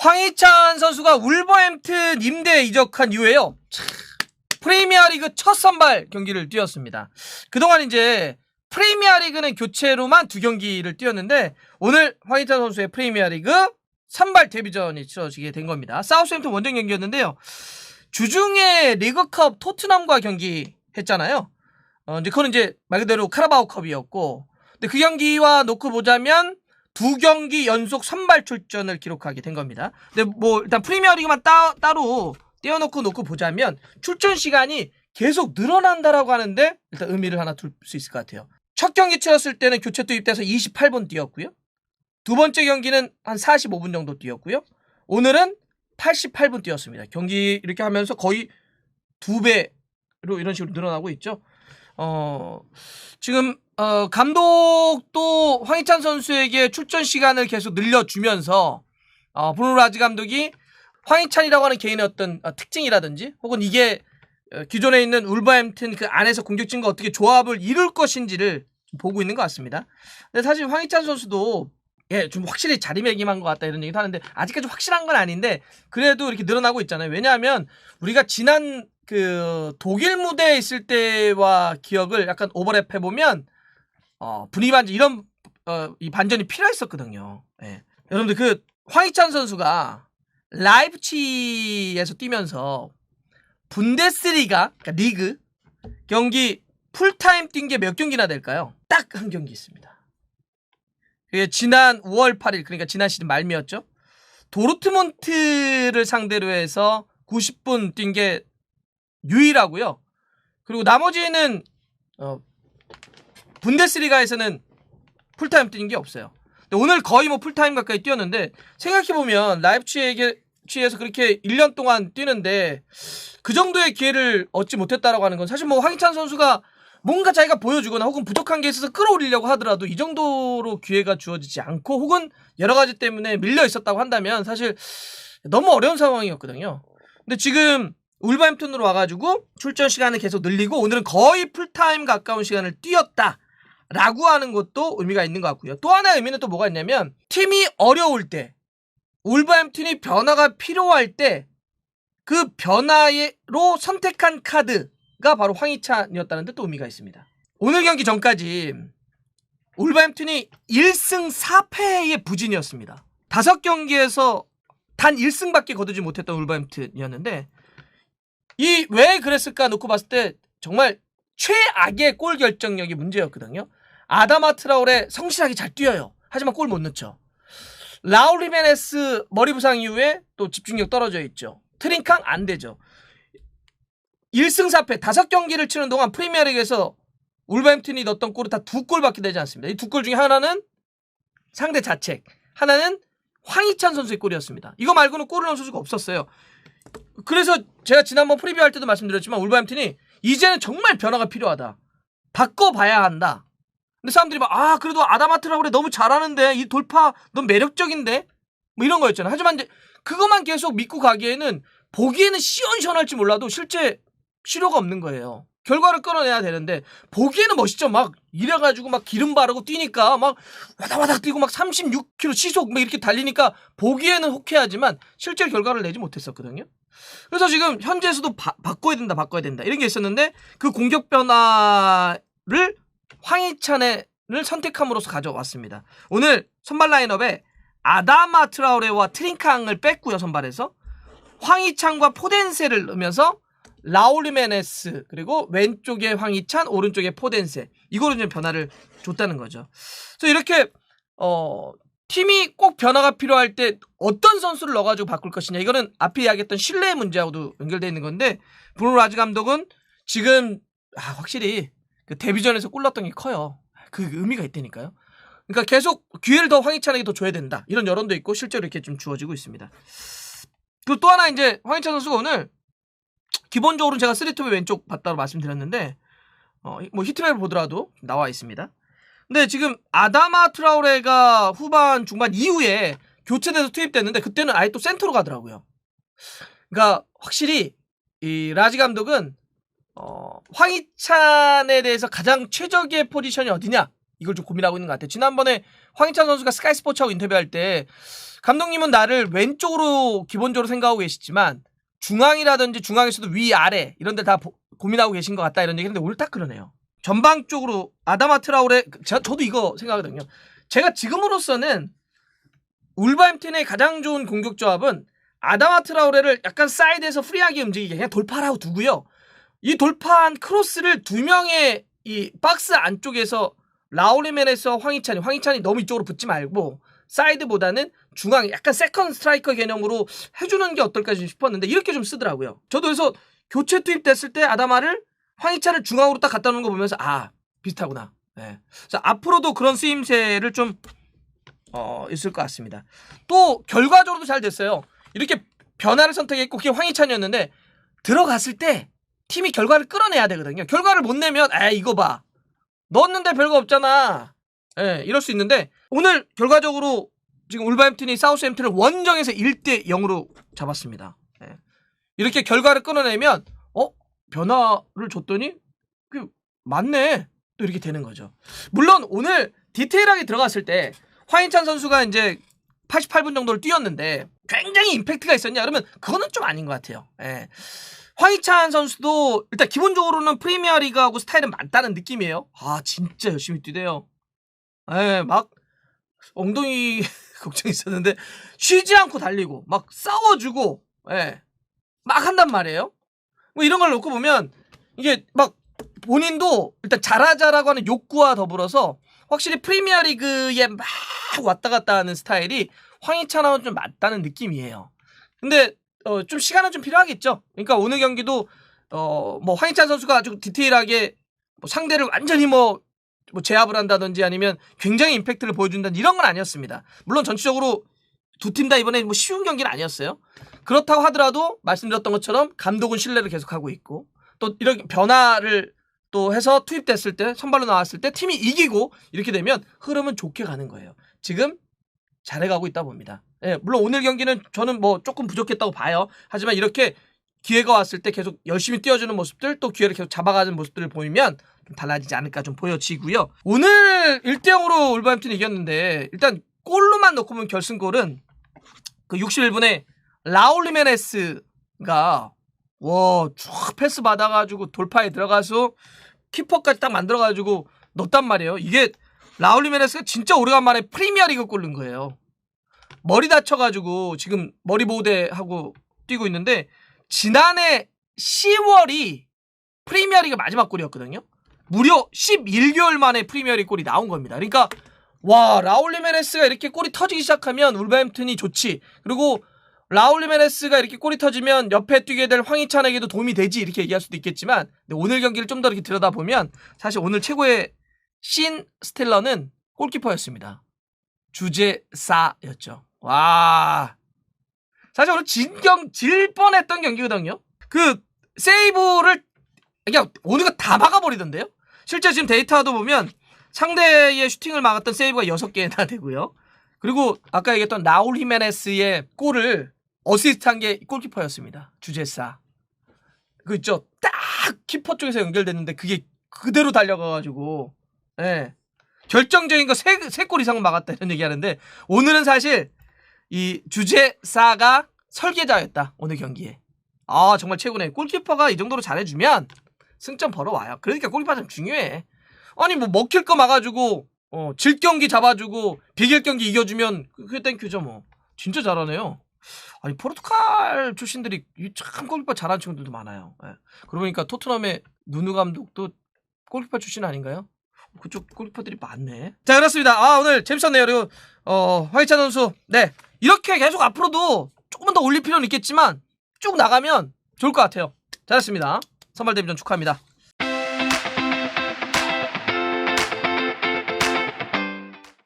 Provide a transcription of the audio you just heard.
황희찬 선수가 울버햄튼 임대 이적한 이후에요. 프리미어리그 첫 선발 경기를 뛰었습니다. 그동안 이제 프리미어리그는 교체로만 2경기를 뛰었는데 오늘 황희찬 선수의 프리미어리그 선발 데뷔전이 치러지게 된 겁니다. 사우스햄튼 원정 경기였는데요. 주중에 리그컵 토트넘과 경기 했잖아요. 이제 그건 이제 말 그대로 카라바오컵이었고, 근데 그 경기와 놓고 보자면 2경기 연속 선발 출전을 기록하게 된 겁니다. 근데 뭐 일단 프리미어리그만 따로 떼어놓고 보자면 출전 시간이 계속 늘어난다라고 하는데 일단 의미를 하나 둘 수 있을 것 같아요. 첫 경기 치렀을 때는 교체 투입돼서 28분 뛰었고요. 두 번째 경기는 한 45분 정도 뛰었고요. 오늘은 88분 뛰었습니다. 경기 이렇게 하면서 거의 2배로 이런 식으로 늘어나고 있죠. 지금 감독도 황희찬 선수에게 출전 시간을 계속 늘려주면서 브루노 라지 감독이 황희찬이라고 하는 개인의 어떤 특징이라든지 혹은 이게 기존에 있는 울버햄튼 그 안에서 공격진과 어떻게 조합을 이룰 것인지를 보고 있는 것 같습니다. 근데 사실 황희찬 선수도 좀 확실히 자리매김한 것 같다 이런 얘기도 하는데 아직까지 확실한 건 아닌데 그래도 이렇게 늘어나고 있잖아요. 왜냐하면 우리가 지난 그 독일 무대에 있을 때와 기억을 약간 오버랩해보면 분위기 반전 이런 이 반전이 필요했었거든요. 예. 여러분들 그 황희찬 선수가 라이프치히에서 뛰면서 분데스리가 그러니까 리그 경기 풀타임 뛴 게 몇 경기나 될까요? 딱 한 경기 있습니다. 그게 지난 5월 8일 그러니까 지난 시즌 말미였죠. 도르트문트를 상대로 해서 90분 뛴 게 유일하고요. 그리고 나머지는 분데스리가에서는 풀타임 뛴 게 없어요. 근데 오늘 거의 뭐 풀타임 가까이 뛰었는데 생각해보면 라이프치히에서 그렇게 1년 동안 뛰는데 그 정도의 기회를 얻지 못했다라고 하는 건 사실 뭐 황희찬 선수가 뭔가 자기가 보여주거나 혹은 부족한 게 있어서 끌어올리려고 하더라도 이 정도로 기회가 주어지지 않고 혹은 여러 가지 때문에 밀려 있었다고 한다면 사실 너무 어려운 상황이었거든요. 근데 지금 울버햄튼으로 와가지고 출전 시간을 계속 늘리고 오늘은 거의 풀타임 가까운 시간을 뛰었다라고 하는 것도 의미가 있는 것 같고요. 또 하나의 의미는 또 뭐가 있냐면 팀이 어려울 때 울버햄튼이 변화가 필요할 때 그 변화로 선택한 카드가 바로 황희찬이었다는 데 또 의미가 있습니다. 오늘 경기 전까지 울버햄튼이 1승 4패의 부진이었습니다. 5경기에서 단 1승밖에 거두지 못했던 울버햄튼이었는데 이 왜 그랬을까 놓고 봤을 때 정말 최악의 골 결정력이 문제였거든요. 아다마 트라오레 성실하게 잘 뛰어요. 하지만 골 못 넣죠. 라울 히메네스 머리 부상 이후에 또 집중력 떨어져 있죠. 트링캉 안 되죠. 1승 4패 5경기를 치는 동안 프리미어리그에서 울버햄튼이 넣었던 골은 다 2골밖에 되지 않습니다. 이 2골 중에 하나는 상대 자책, 하나는 황희찬 선수의 골이었습니다. 이거 말고는 골을 넣은 선수가 없었어요. 그래서 제가 지난번 프리뷰 할 때도 말씀드렸지만 울버햄튼이 이제는 정말 변화가 필요하다. 바꿔봐야 한다. 근데 사람들이 막 그래도 아다마 트라오레 너무 잘하는데 이 돌파 너무 매력적인데 뭐 이런 거였잖아요. 하지만 이제 그것만 계속 믿고 가기에는 보기에는 시원시원할지 몰라도 실제 실효가 없는 거예요. 결과를 끌어내야 되는데 보기에는 멋있죠. 막 이래가지고 막 기름 바르고 뛰니까 막 와다와다 뛰고 막 36km 시속 막 이렇게 달리니까 보기에는 호쾌하지만 실제 결과를 내지 못했었거든요. 그래서 지금 현재에서도 바꿔야 된다 이런 게 있었는데 그 공격 변화를 황희찬을 선택함으로써 가져왔습니다. 오늘 선발 라인업에 아다마 트라오레와 트링캉을 뺐고요. 선발에서 황희찬과 포덴세를 넣으면서 라울 히메네스 그리고 왼쪽에 황희찬 오른쪽에 포덴세 이거로 좀 변화를 줬다는 거죠. 그래서 이렇게 팀이 꼭 변화가 필요할 때 어떤 선수를 넣어가지고 바꿀 것이냐 이거는 앞에 이야기했던 신뢰의 문제하고도 연결되어 있는 건데 브루노 라지 감독은 지금 확실히 그 데뷔전에서 골 넣었던 게 커요. 그 의미가 있다니까요. 그러니까 계속 기회를 더 황희찬에게 더 줘야 된다 이런 여론도 있고 실제로 이렇게 좀 주어지고 있습니다. 그리고 또 하나 이제 황희찬 선수가 오늘 기본적으로는 제가 3톱의 왼쪽 봤다고 말씀드렸는데 뭐 히트맵을 보더라도 나와 있습니다. 근데 지금 아다마 트라오레가 후반 중반 이후에 교체돼서 투입됐는데 그때는 아예 또 센터로 가더라고요. 그러니까 확실히 이 라지 감독은 황희찬에 대해서 가장 최적의 포지션이 어디냐 이걸 좀 고민하고 있는 것 같아요. 지난번에 황희찬 선수가 스카이 스포츠하고 인터뷰할 때 감독님은 나를 왼쪽으로 기본적으로 생각하고 계시지만 중앙이라든지 중앙에서도 위아래 이런 데 다 고민하고 계신 것 같다 이런 얘기 했는데 오늘 딱 그러네요. 전방쪽으로 아다마 트라우레 저도 이거 생각하거든요. 제가 지금으로서는 울버햄튼의 가장 좋은 공격 조합은 아다마 트라우레를 약간 사이드에서 프리하게 움직이게 그냥 돌파라고 두고요. 이 돌파한 크로스를 두 명의 이 박스 안쪽에서 라울리멘에서 황희찬이 너무 이쪽으로 붙지 말고 사이드보다는 중앙 약간 세컨 스트라이커 개념으로 해주는 게 어떨까 싶었는데 이렇게 좀 쓰더라고요. 저도 그래서 교체 투입됐을 때 아다마를 황희찬을 중앙으로 딱 갖다 놓은 거 보면서 아 비슷하구나. 네. 그래서 앞으로도 그런 쓰임새를 좀 있을 것 같습니다. 또 결과적으로도 잘 됐어요. 이렇게 변화를 선택했고 그게 황희찬이었는데 들어갔을 때 팀이 결과를 끌어내야 되거든요. 결과를 못 내면 이거 봐. 넣었는데 별거 없잖아. 이럴 수 있는데 오늘 결과적으로 지금 울버햄튼이 사우스햄튼을 원정에서 1대0으로 잡았습니다. 이렇게 결과를 끌어내면 변화를 줬더니 맞네. 또 이렇게 되는 거죠. 물론 오늘 디테일하게 들어갔을 때 황희찬 선수가 이제 88분 정도를 뛰었는데 굉장히 임팩트가 있었냐 그러면 그거는 좀 아닌 것 같아요. 황희찬 선수도 일단 기본적으로는 프리미어리그하고 스타일은 맞다는 느낌이에요. 진짜 열심히 뛰대요. 막 엉덩이 걱정이 있었는데 쉬지 않고 달리고 막 싸워주고 막 한단 말이에요. 뭐 이런 걸 놓고 보면 이게 막 본인도 일단 잘하자라고 하는 욕구와 더불어서 확실히 프리미어리그에 막 왔다 갔다 하는 스타일이 황희찬하고는 좀 맞다는 느낌이에요. 근데 좀 시간은 좀 필요하겠죠. 그러니까 오늘 경기도 뭐 황희찬 선수가 아주 디테일하게 뭐 상대를 완전히 뭐 제압을 한다든지 아니면 굉장히 임팩트를 보여준다는 이런 건 아니었습니다. 물론 전체적으로 두 팀 다 이번에 뭐 쉬운 경기는 아니었어요. 그렇다고 하더라도 말씀드렸던 것처럼 감독은 신뢰를 계속하고 있고 또 이렇게 변화를 또 해서 투입됐을 때 선발로 나왔을 때 팀이 이기고 이렇게 되면 흐름은 좋게 가는 거예요. 지금 잘해가고 있다 봅니다. 물론 오늘 경기는 저는 뭐 조금 부족했다고 봐요. 하지만 이렇게 기회가 왔을 때 계속 열심히 뛰어주는 모습들 또 기회를 계속 잡아가는 모습들을 보이면 좀 달라지지 않을까 좀 보여지고요. 오늘 1대0으로 울버햄튼이 이겼는데 일단 골로만 놓고 보면 결승골은 그 61분에 라울 히메네스가 쭉 패스 받아가지고 돌파에 들어가서 키퍼까지 딱 만들어가지고 넣었단 말이에요. 이게 라울 히메네스가 진짜 오래간만에 프리미어리그 골 넣은 거예요. 머리 다쳐가지고 지금 머리 보호대하고 뛰고 있는데 지난해 10월이 프리미어리그 마지막 골이었거든요. 무려 11개월 만에 프리미어리그 골이 나온 겁니다. 그러니까 라울 히메네스가 이렇게 골이 터지기 시작하면 울버햄튼이 좋지. 그리고 라울 히메네스가 이렇게 골이 터지면 옆에 뛰게 될 황희찬에게도 도움이 되지 이렇게 얘기할 수도 있겠지만 오늘 경기를 좀 더 이렇게 들여다보면 사실 오늘 최고의 신 스틸러는 골키퍼였습니다. 주제사였죠. 사실 오늘 질 뻔했던 경기거든요. 그 세이브를 그냥 오늘 거 다 막아버리던데요. 실제 지금 데이터도 보면 상대의 슈팅을 막았던 세이브가 6개나 되고요. 그리고 아까 얘기했던 라울 히메네스의 골을 어시스트한 게 골키퍼였습니다. 주제사. 그 있죠. 딱 키퍼 쪽에서 연결됐는데 그게 그대로 달려가가지고 결정적인 거 3골 이상은 막았다 이런 얘기하는데 오늘은 사실 이 주제사가 설계자였다. 오늘 경기에. 정말 최고네. 골키퍼가 이 정도로 잘해주면 승점 벌어와요. 그러니까 골키퍼 참 중요해. 아니 뭐 먹힐 거 막아주고 질 경기 잡아주고 비길 경기 이겨주면 그게 땡큐죠 뭐. 진짜 잘하네요. 아니 포르투갈 출신들이 참 골키퍼 잘하는 친구들도 많아요. 그러고 보니까 토트넘의 누누 감독도 골키퍼 출신 아닌가요? 그쪽 골키퍼들이 많네. 자 그렇습니다. 오늘 재밌었네요. 그리고 황희찬 선수 이렇게 계속 앞으로도 조금만 더 올릴 필요는 있겠지만 쭉 나가면 좋을 것 같아요. 잘했습니다. 선발 데뷔전 축하합니다.